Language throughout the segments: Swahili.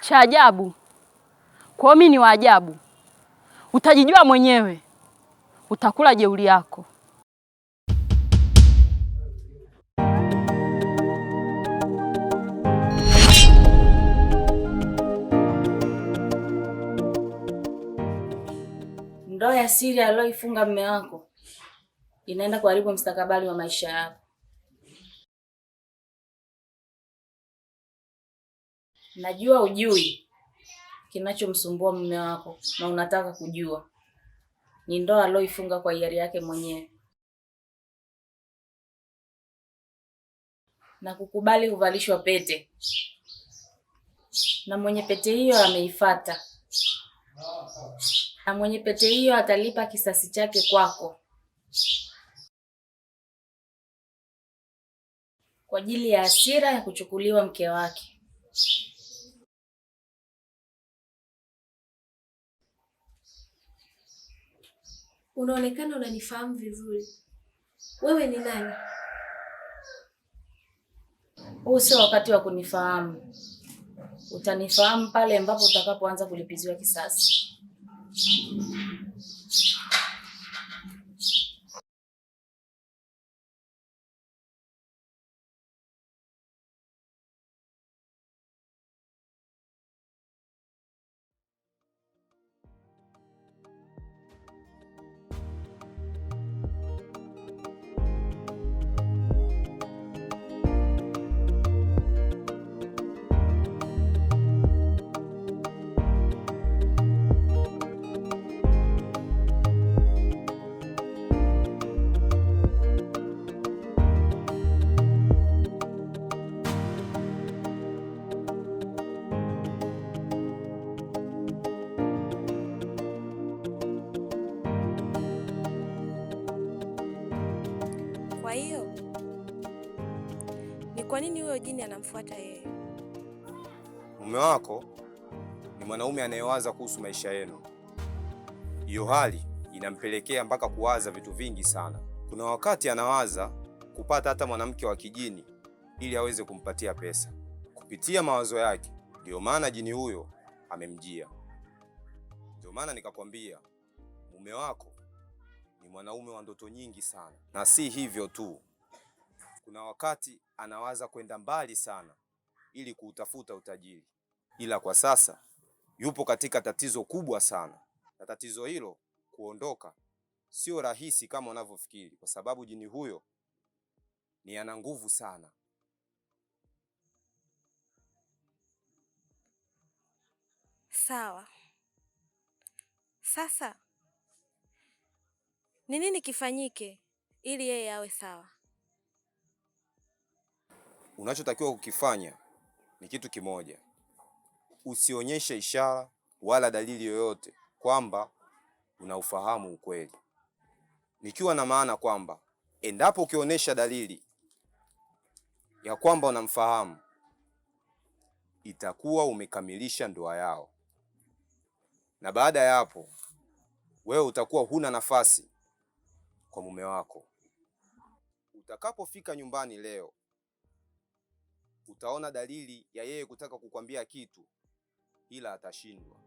Cha ajabu. Kwa mimi ni wa ajabu. Utajijua mwenyewe. Utakula jeuri yako. Ndoa ya siri aliyoifunga mume wako inaenda kuharibu mustakabali wa maisha yako. Najua ujui kinachomsumbua mume wako na unataka kujua. Ni ndoa aliyoifunga kwa hiari yake mwenyewe. Na kukubali kuvalishwa pete. Na mwenye pete hiyo ameifuata. Na mwenye pete hiyo atalipa kisasi chake kwako. Kwa ajili ya hasira ya kuchukuliwa mke wake. Unaonekana unanifahamu vizuri. Wewe ni nani? Huu sio wakati wa kunifahamu. Utanifahamu pale ambapo utakapoanza kulipiziwa kisasi. Kwa hiyo ni kwa nini huyo jini anamfuata yeye? Mume wako ni mwanaume anayewaza kuhusu maisha yenu. Hiyo hali inampelekea mpaka kuwaza vitu vingi sana. Kuna wakati anawaza kupata hata mwanamke wa kijini ili aweze kumpatia pesa. Kupitia mawazo yake, ndio maana jini huyo amemjia. Ndio maana nikakwambia mume wako ni mwanaume wa ndoto nyingi sana. Na si hivyo tu. Kuna wakati anawaza kwenda mbali sana ili kuutafuta utajiri. Ila kwa sasa yupo katika tatizo kubwa sana. Na tatizo hilo kuondoka sio rahisi kama unavyofikiri, kwa sababu jini huyo ni ana nguvu sana. Sawa. Sasa ni nini kifanyike ili yeye awe sawa? Unachotakiwa kukifanya ni kitu kimoja. Usionyeshe ishara wala dalili yoyote kwamba unaufahamu ukweli. Nikiwa na maana kwamba endapo ukionyesha dalili ya kwamba unamfahamu, itakuwa umekamilisha ndoa yao. Na baada ya hapo, wewe utakuwa huna nafasi kwa mume wako. Utakapofika nyumbani leo, utaona dalili ya yeye kutaka kukwambia kitu, ila atashindwa.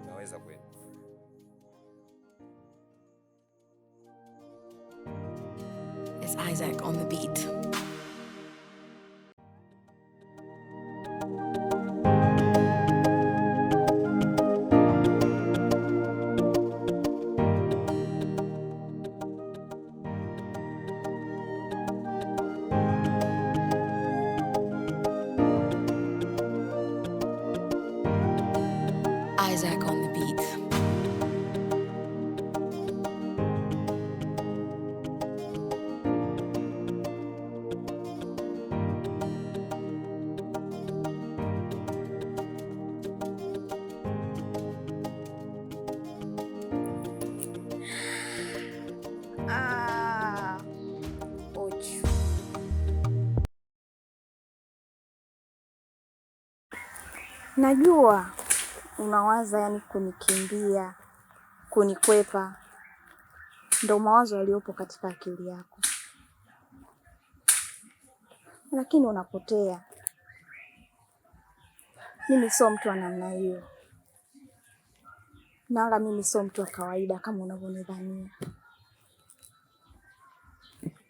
Naweza kwenda. It's Isaac on the beat. Isaac on the beat. Najua unawaza yani kunikimbia, kunikwepa, ndo mawazo yaliyopo katika akili yako, lakini unapotea. Mimi sio mtu wa namna hiyo, na wala mimi sio mtu wa kawaida kama unavyonidhania.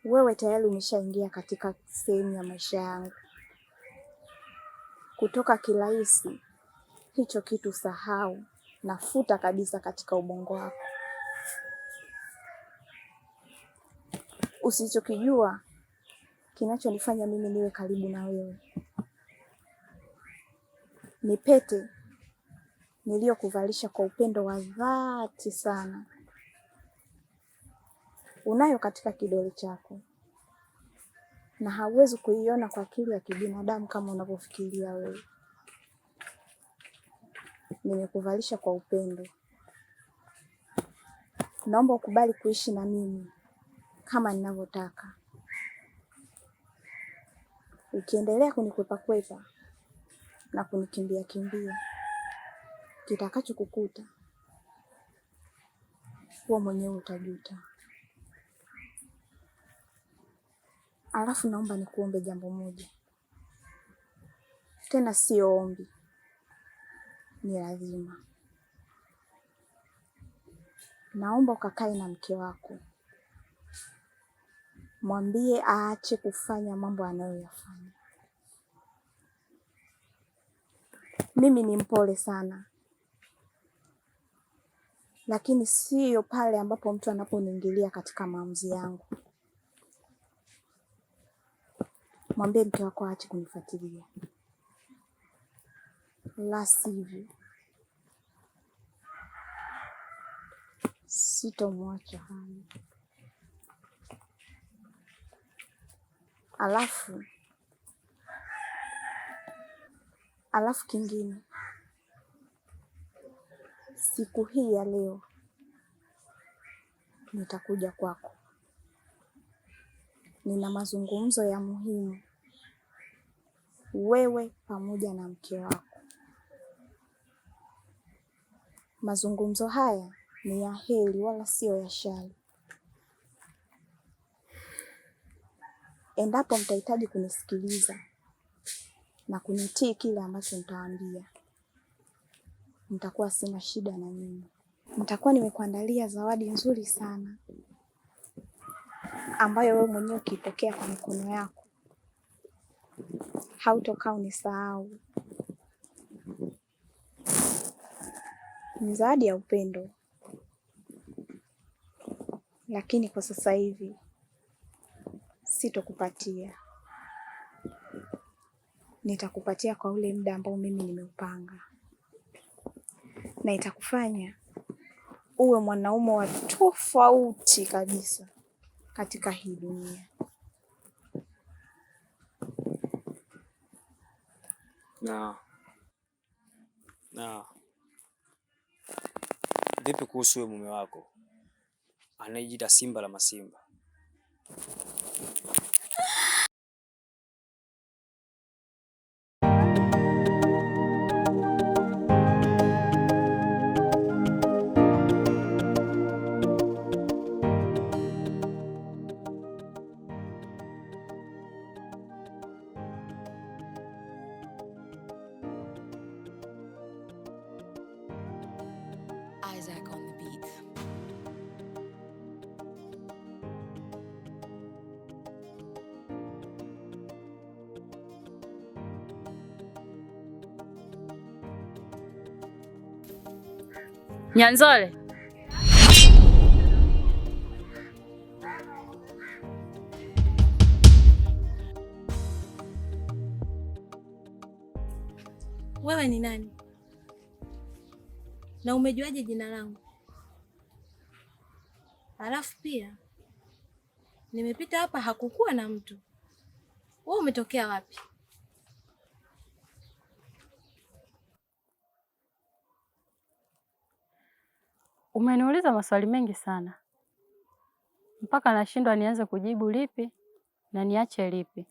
Wewe tayari umeshaingia katika sehemu ya maisha yangu. Kutoka kirahisi, hicho kitu sahau, nafuta kabisa katika ubongo wako. Usichokijua kinachonifanya mimi niwe karibu na wewe ni pete niliyokuvalisha kwa upendo wa dhati sana, unayo katika kidole chako, na hauwezi kuiona kwa akili ya kibinadamu kama unavyofikiria wewe. Nimekuvalisha kwa upendo. Naomba ukubali kuishi na mimi kama ninavyotaka. Ukiendelea kunikwepa na kunikimbia, kitakacho kukuta wewe mwenyewe utajuta. Alafu naomba nikuombe jambo moja, tena sio ombi, ni lazima. Naomba ukakae na mke wako, mwambie aache kufanya mambo anayoyafanya. Mimi ni mpole sana, lakini sio pale ambapo mtu anaponiingilia katika maamuzi yangu. Mwambie mke wako aache kunifuatilia, la sivyo sitomwacha hai. Alafu kingine, siku hii ya leo nitakuja kwako. Nina mazungumzo ya muhimu, wewe pamoja na mke wako. Mazungumzo haya ni ya heri wala sio ya shari. Endapo mtahitaji kunisikiliza na kunitii kile ambacho nitawaambia, nitakuwa sina shida na nyinyi. Nitakuwa nimekuandalia zawadi nzuri sana ambayo wewe mwenyewe ukipokea kwa mikono yako hautokaa unisahau. Ni zawadi ya upendo, lakini kwa sasa hivi sitokupatia. Nitakupatia kwa ule muda ambao mimi nimeupanga, na itakufanya uwe mwanaume wa tofauti kabisa katika hii dunia. Na vipi kuhusu wewe mume wako anayejiita Simba la Masimba? Isaac on the beat. Nyanzole. Wewe ni nani? Na umejuaje jina langu? Alafu pia nimepita hapa hakukuwa na mtu. Wewe umetokea wapi? Umeniuliza maswali mengi sana mpaka nashindwa nianze kujibu lipi na niache lipi,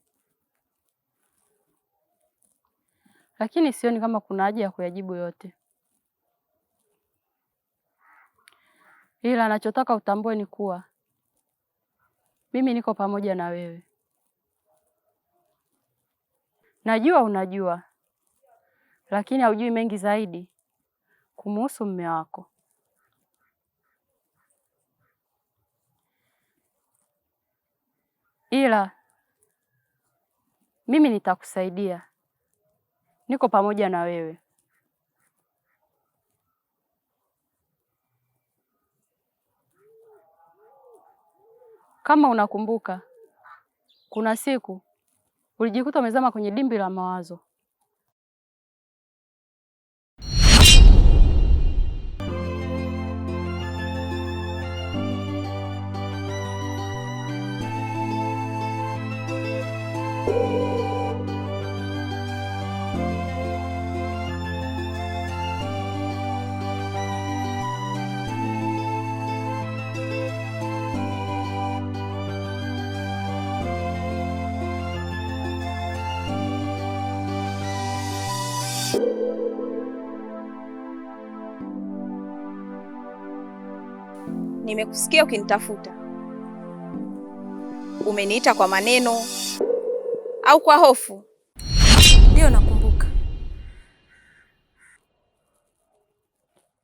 lakini sioni kama kuna haja ya kuyajibu yote, ila nachotaka utambue ni kuwa Mimi niko pamoja na wewe. Najua unajua, lakini haujui mengi zaidi kumuhusu mume wako. Ila mimi nitakusaidia. Niko pamoja na wewe. Kama unakumbuka, kuna siku ulijikuta umezama kwenye dimbwi la mawazo. Nimekusikia ukinitafuta. Umeniita kwa maneno au kwa hofu? Ndio, nakumbuka.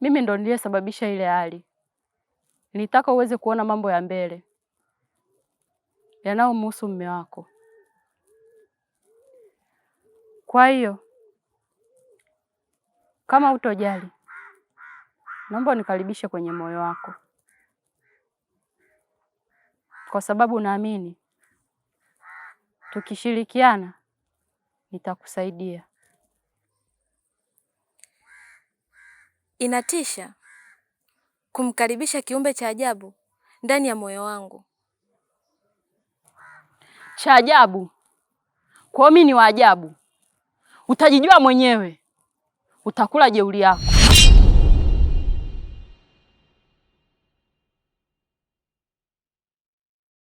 Mimi ndo niliyesababisha ile hali. Nilitaka uweze kuona mambo ya mbele yanayomhusu mume wako. Kwa hiyo kama utojali, naomba unikaribishe kwenye moyo wako, kwa sababu naamini tukishirikiana nitakusaidia. Inatisha kumkaribisha kiumbe cha ajabu ndani ya moyo wangu. Cha ajabu? Kwa mimi ni wa ajabu? Utajijua mwenyewe, utakula jeuri yako.